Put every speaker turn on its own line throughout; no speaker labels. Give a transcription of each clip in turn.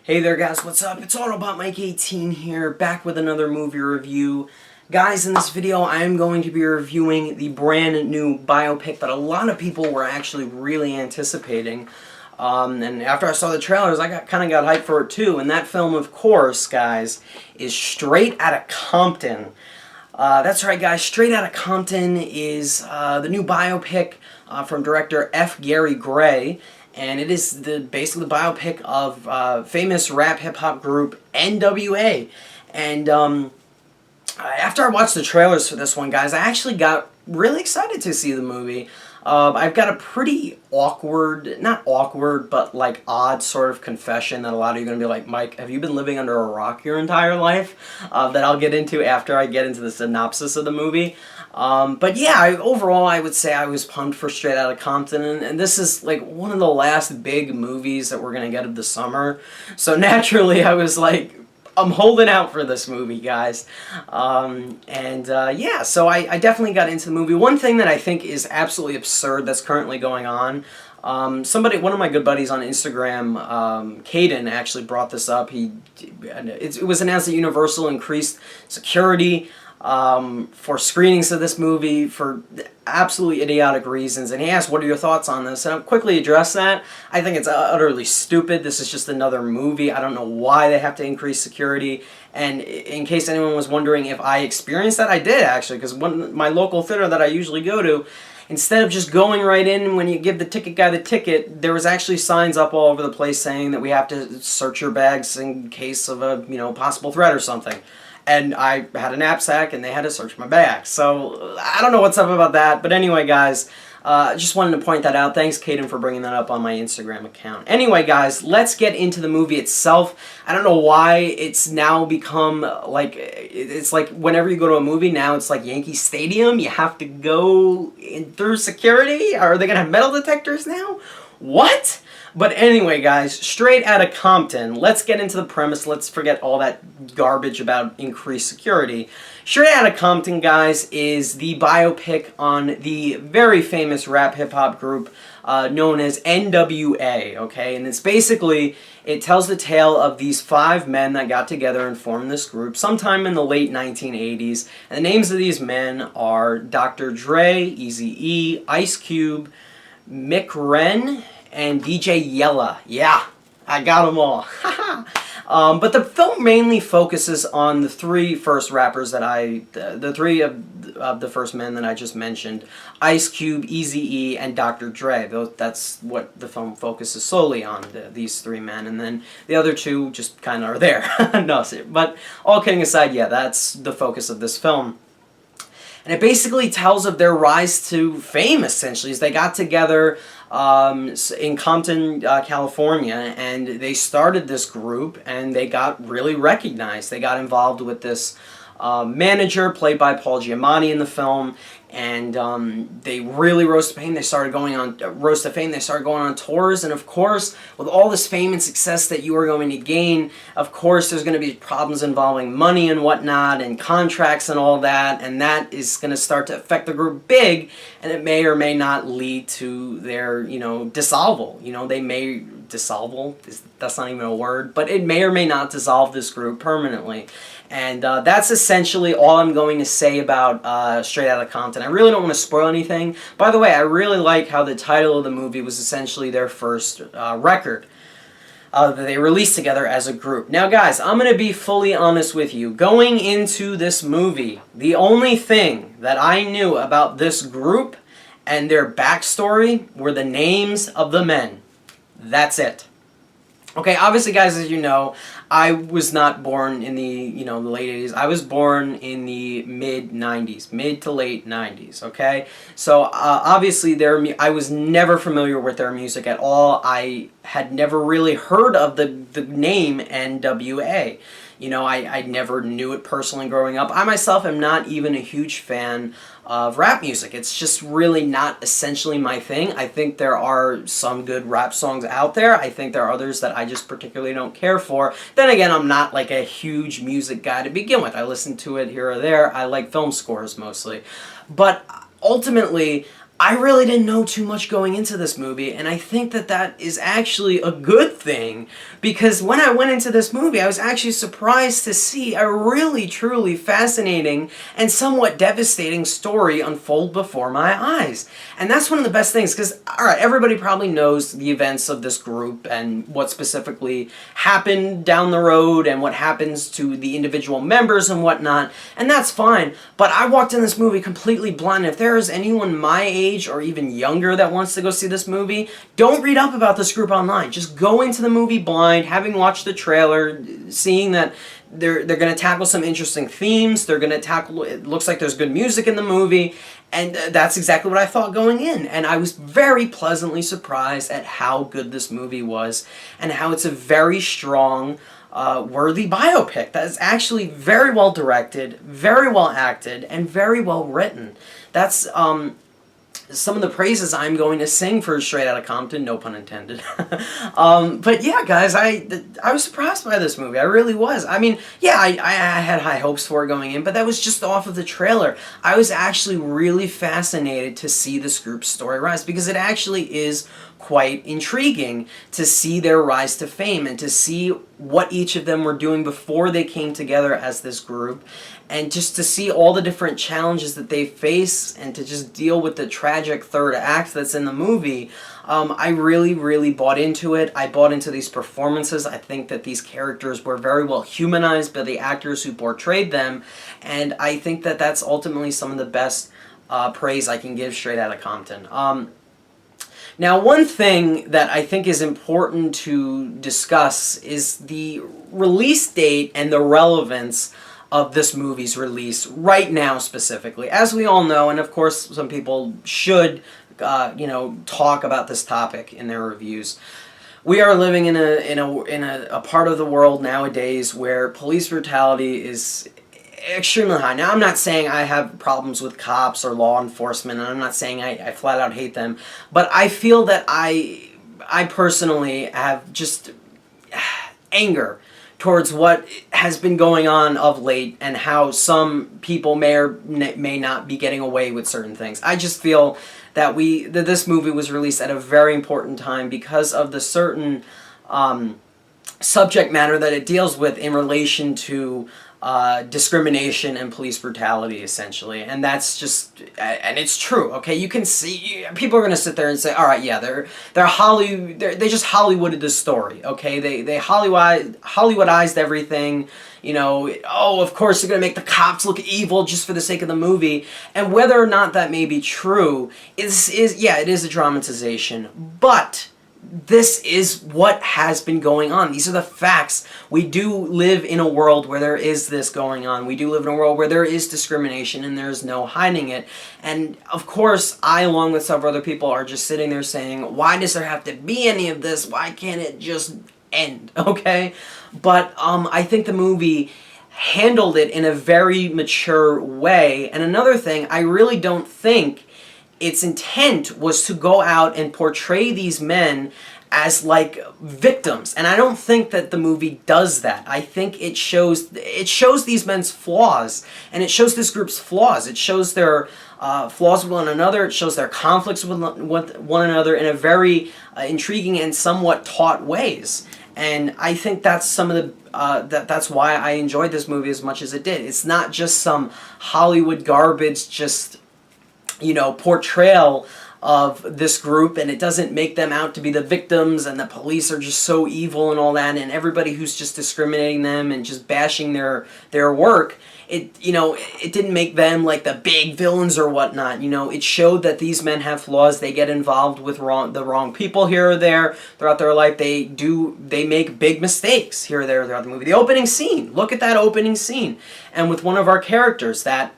Hey there guys, what's up? It's Autobot Mike 18 here, back with another movie review. Guys, in this video I am going to be reviewing the brand new biopic that a lot of people were actually really anticipating. And after I saw the trailers, I kind of got hyped for it too. And that film, of course, guys, is Straight Outta Compton. That's right, guys. Straight Outta Compton is the new biopic from director F. Gary Gray. And it is basically the biopic of famous rap hip-hop group N.W.A. And after I watched the trailers for this one, guys, I actually got really excited to see the movie. I've got a pretty awkward, not awkward, but like odd sort of confession that a lot of you are going to be like, Mike, have you been living under a rock your entire life? That I'll get into after I get into the synopsis of the movie. But yeah, overall I would say I was pumped for Straight Outta Compton, and this is like one of the last big movies that we're going to get of the summer. So naturally I was like, I'm holding out for this movie, guys. Yeah, so I definitely got into the movie. One thing that I think is absolutely absurd that's currently going on, one of my good buddies on Instagram, Caden, actually brought this up. It was announced that Universal increased security for screenings of this movie for absolutely idiotic reasons, and he asked, what are your thoughts on this? And I'll quickly address that. I think it's utterly stupid. This is just another movie. I don't know why they have to increase security, and in case anyone was wondering if I experienced that, I did actually, because my local theater that I usually go to, instead of just going right in when you give the ticket guy the ticket, there was actually signs up all over the place saying that we have to search your bags in case of a possible threat or something. And I had a knapsack, and they had to search my bag. So, I don't know what's up about that. But anyway, guys, just wanted to point that out. Thanks, Caden, for bringing that up on my Instagram account. Anyway, guys, let's get into the movie itself. I don't know why it's now become, like, it's like whenever you go to a movie, now it's like Yankee Stadium. You have to go in through security? Are they going to have metal detectors now? What? But anyway, guys, Straight Outta Compton. Let's get into the premise. Let's forget all that garbage about increased security. Straight Outta Compton, guys, is the biopic on the very famous rap hip-hop group known as N.W.A, okay? And it's basically, it tells the tale of these 5 men that got together and formed this group sometime in the late 1980s. And the names of these men are Dr. Dre, Eazy-E, Ice Cube, MC Ren, and DJ Yella. Yeah, I got them all. But the film mainly focuses on the 3 first rappers that the 3 of the first men that I just mentioned. Ice Cube, Eazy-E, and Dr. Dre. That's what the film focuses solely on, these 3 men. And then the other 2 just kind of are there. No, but all kidding aside, yeah, that's the focus of this film. And it basically tells of their rise to fame, essentially, as they got together in Compton, California, and they started this group, and they got really recognized. They got involved with this manager, played by Paul Giamatti in the film, and they really rose to fame. They started going on tours, and of course, with all this fame and success that you are going to gain, of course, there's going to be problems involving money and whatnot, and contracts and all that, and that is going to start to affect the group big, and it may or may not lead to their, dissolval. They may dissolval. That's not even a word, but it may or may not dissolve this group permanently. And that's essentially all I'm going to say about Straight Outta Compton. I really don't want to spoil anything. By the way, I really like how the title of the movie was essentially their first record that they released together as a group. Now, guys, I'm going to be fully honest with you. Going into this movie, the only thing that I knew about this group and their backstory were the names of the men. That's it. Okay, obviously, guys, as you know, I was not born in the, the late 80s. I was born in the mid-90s, mid to late 90s, okay? So, obviously, I was never familiar with their music at all. I had never really heard of the name N.W.A. I never knew it personally growing up. I myself am not even a huge fan of rap music. It's just really not essentially my thing. I think there are some good rap songs out there. I think there are others that I just particularly don't care for. Then again, I'm not like a huge music guy to begin with. I listen to it here or there. I like film scores mostly. But ultimately, I really didn't know too much going into this movie, and I think that that is actually a good thing, because when I went into this movie, I was actually surprised to see a really, truly fascinating and somewhat devastating story unfold before my eyes. And that's one of the best things, because, alright, everybody probably knows the events of this group and what specifically happened down the road and what happens to the individual members and whatnot, and that's fine, but I walked in this movie completely blind. If there is anyone my age or even younger that wants to go see this movie, don't read up about this group online. Just go into the movie blind, having watched the trailer, seeing that they're going to tackle some interesting themes. They're going to tackle, it looks like there's good music in the movie, and that's exactly what I thought going in. And I was very pleasantly surprised at how good this movie was, and how it's a very strong, worthy biopic that is actually very well directed, very well acted, and very well written. That's some of the praises I'm going to sing for Straight Outta Compton, no pun intended. But yeah, guys, I was surprised by this movie. I really was. I mean, yeah, I had high hopes for it going in, but that was just off of the trailer. I was actually really fascinated to see this group's story rise, because it actually is quite intriguing to see their rise to fame and to see what each of them were doing before they came together as this group, and just to see all the different challenges that they face and to just deal with the tragic third act that's in the movie. I really, really bought into it. I bought into these performances. I think that these characters were very well humanized by the actors who portrayed them, and I think that that's ultimately some of the best praise I can give Straight Outta Compton. Now, one thing that I think is important to discuss is the release date and the relevance of this movie's release right now specifically. As we all know, and of course some people should, talk about this topic in their reviews, we are living in a part of the world nowadays where police brutality is extremely high. Now, I'm not saying I have problems with cops or law enforcement, and I'm not saying I flat out hate them, but I feel that I personally have just anger towards what has been going on of late and how some people may or may not be getting away with certain things. I just feel that this movie was released at a very important time because of the certain subject matter that it deals with in relation to discrimination and police brutality, essentially. And that's just, and it's true, okay? You can see, people are going to sit there and say, all right, yeah, they just Hollywooded this story, okay? They Hollywoodized everything, oh, of course they're going to make the cops look evil just for the sake of the movie. And whether or not that may be true, it is a dramatization, but this is what has been going on. These are the facts. We do live in a world where there is this going on. We do live in a world where there is discrimination and there's no hiding it. And of course, I, along with several other people, are just sitting there saying, why does there have to be any of this? Why can't it just end? Okay? But I think the movie handled it in a very mature way. And another thing, I really don't think its intent was to go out and portray these men as like victims, and I don't think that the movie does that. I think it shows these men's flaws, and it shows this group's flaws. It shows their flaws with one another. It shows their conflicts with one another in a very intriguing and somewhat taut ways. And I think that's some of the that's why I enjoyed this movie as much as it did. It's not just some Hollywood garbage, just portrayal of this group, and it doesn't make them out to be the victims, and the police are just so evil and all that, and everybody who's just discriminating them and just bashing their work. It didn't make them like the big villains or whatnot. It showed that these men have flaws. They get involved with the wrong people here or there throughout their life. They make big mistakes here or there throughout the movie. The opening scene, look at that opening scene, and with one of our characters, that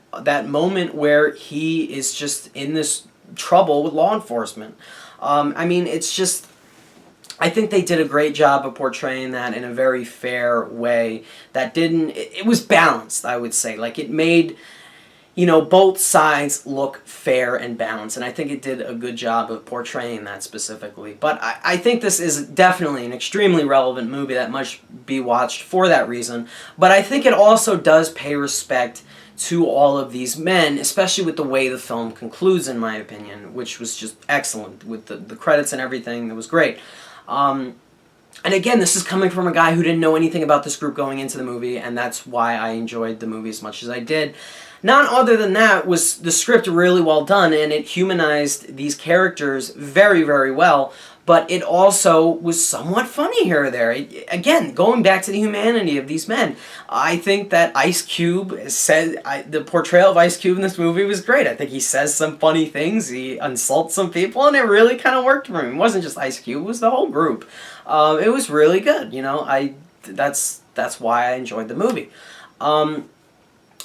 moment where he is just in this trouble with law enforcement. It's just, I think they did a great job of portraying that in a very fair way. It was balanced, I would say. Like, it made, both sides look fair and balanced, and I think it did a good job of portraying that specifically. But I think this is definitely an extremely relevant movie that must be watched for that reason. But I think it also does pay respect to all of these men, especially with the way the film concludes, in my opinion, which was just excellent with the credits and everything. That was great. And again, this is coming from a guy who didn't know anything about this group going into the movie, and that's why I enjoyed the movie as much as I did. Not other than that was the script really well done, and it humanized these characters very, very well, but it also was somewhat funny here or there. Again, going back to the humanity of these men, I think that Ice Cube said, the portrayal of Ice Cube in this movie was great. I think he says some funny things, he insults some people, and it really kind of worked for him. It wasn't just Ice Cube, it was the whole group. It was really good, you know. That's why I enjoyed the movie.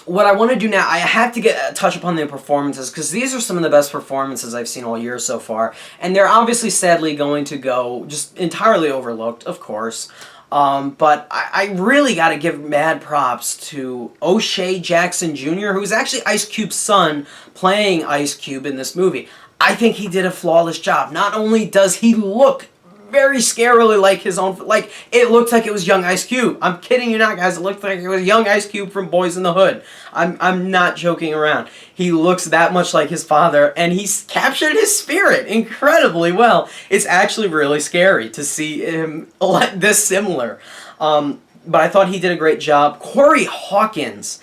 What I want to do now, I have to touch upon the performances, because these are some of the best performances I've seen all year so far, and they're obviously sadly going to go just entirely overlooked, of course. But I really got to give mad props to O'Shea Jackson Jr., who's actually Ice Cube's son, playing Ice Cube in this movie. I think he did a flawless job. Not only does he look very scarily like his own, like, it looked like it was young Ice Cube. I'm kidding you not, guys. It looked like it was young Ice Cube from Boys in the Hood. I'm not joking around. He looks that much like his father, and he's captured his spirit incredibly well. It's actually really scary to see him this similar. But I thought he did a great job. Corey Hawkins,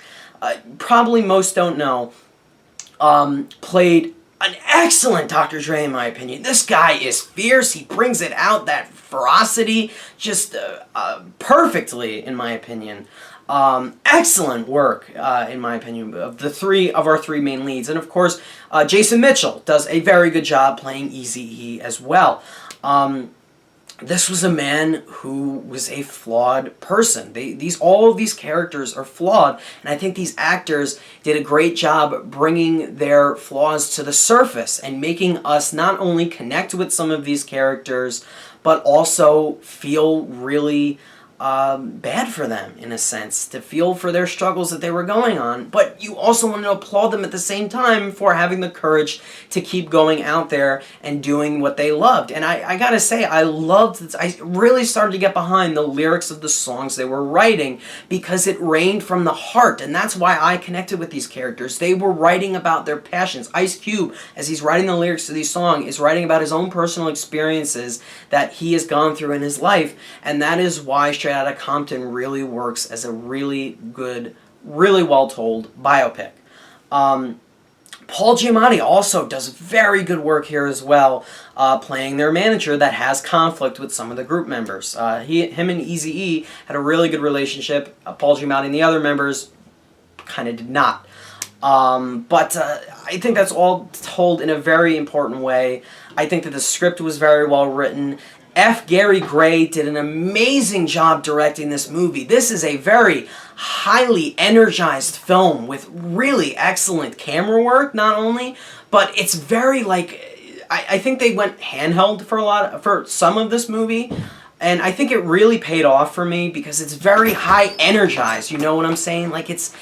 probably most don't know, played an excellent Dr. Dre, in my opinion. This guy is fierce. He brings it out, that ferocity, just perfectly, in my opinion. Excellent work, in my opinion, of our three main leads. And of course, Jason Mitchell does a very good job playing Eazy-E as well. This was a man who was a flawed person. All of these characters are flawed, and I think these actors did a great job bringing their flaws to the surface and making us not only connect with some of these characters, but also feel really bad for them, in a sense, to feel for their struggles that they were going on, but you also want to applaud them at the same time for having the courage to keep going out there and doing what they loved. And I gotta say, I really started to get behind the lyrics of the songs they were writing, because it rained from the heart, and that's why I connected with these characters. They were writing about their passions. Ice Cube, as he's writing the lyrics to these songs, is writing about his own personal experiences that he has gone through in his life, and that is why Straight Outta Compton really works as a really good, really well-told biopic. Paul Giamatti also does very good work here as well, playing their manager that has conflict with some of the group members. Him and Eazy-E had a really good relationship. Paul Giamatti and the other members kind of did not. But I think that's all told in a very important way. I think that the script was very well written. F. Gary Gray did an amazing job directing this movie. This is a very highly energized film with really excellent camera work, not only, but it's very, like, I think they went handheld for some of this movie, and I think it really paid off for me because it's very high energized. You know what I'm saying? Like, it's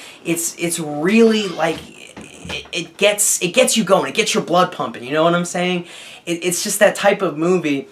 really, like, it gets you going. It gets your blood pumping. You know what I'm saying? It's just that type of movie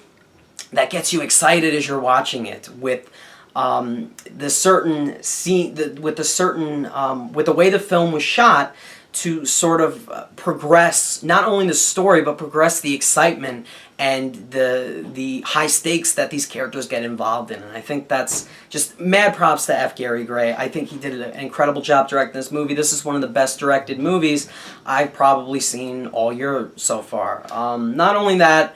that gets you excited as you're watching it, with the certain scene, with the way the film was shot, to sort of progress not only the story, but progress the excitement and the high stakes that these characters get involved in. And I think that's just mad props to F. Gary Gray. I think he did an incredible job directing this movie. This is one of the best directed movies I've probably seen all year so far. Not only that,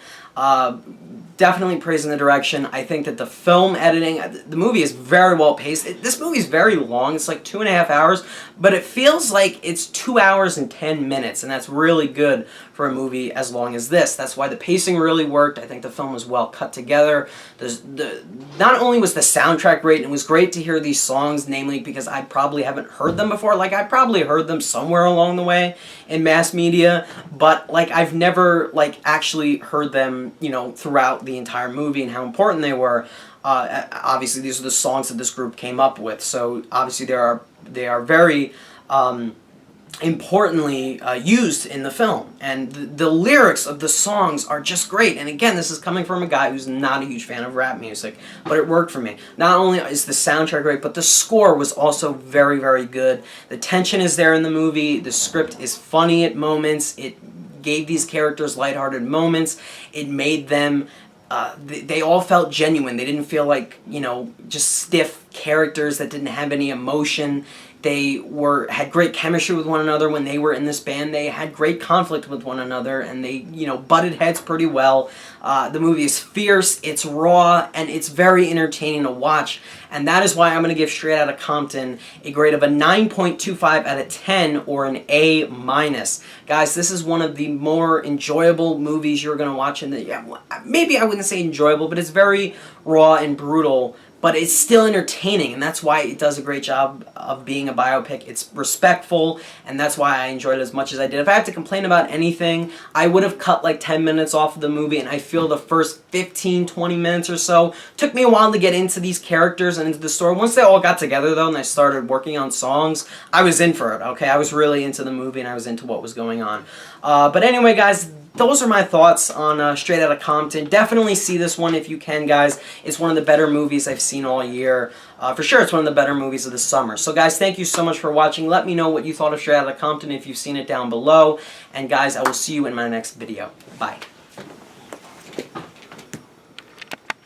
definitely praising the direction. I think that the film editing, the movie is very well paced. This movie is very long. It's like 2.5 hours, but it feels like it's 2 hours and 10 minutes, and that's really good for a movie as long as this. That's why the pacing really worked. I think the film was well cut together. Not only was the soundtrack great, and it was great to hear these songs, namely because I probably haven't heard them before. Like, I probably heard them somewhere along the way in mass media, but like I've never like actually heard them, you know, throughout the entire movie and how important they were. Obviously, these are the songs that this group came up with, so obviously they are very importantly used in the film, and the lyrics of the songs are just great. And again, this is coming from a guy who's not a huge fan of rap music, but it worked for me. Not only is the soundtrack great, but the score was also very, very good. The tension is there in the movie. The script is funny at moments. It gave these characters lighthearted moments. It made them they all felt genuine. They didn't feel like, you know, just stiff characters that didn't have any emotion. They had great chemistry with one another when they were in this band. They had great conflict with one another, and they, you know, butted heads pretty well. The movie is fierce, it's raw, and it's very entertaining to watch. And that is why I'm going to give Straight Outta Compton a grade of a 9.25 out of 10, or an A-. Guys, this is one of the more enjoyable movies you're going to watch in the... Yeah, maybe I wouldn't say enjoyable, but it's very raw and brutal. But it's still entertaining, and that's why it does a great job of being a biopic. It's respectful, and that's why I enjoyed it as much as I did. If I had to complain about anything, I would have cut like 10 minutes off of the movie, and I feel the first 15, 20 minutes or so took me a while to get into these characters and into the story. Once they all got together, though, and I started working on songs, I was in for it, okay? I was really into the movie, and I was into what was going on. But anyway, guys, those are my thoughts on Straight Outta Compton. Definitely see this one if you can, guys. It's one of the better movies I've seen all year. For sure, it's one of the better movies of the summer. So, guys, thank you so much for watching. Let me know what you thought of Straight Outta Compton if you've seen it down below. And, guys, I will see you in my next video. Bye.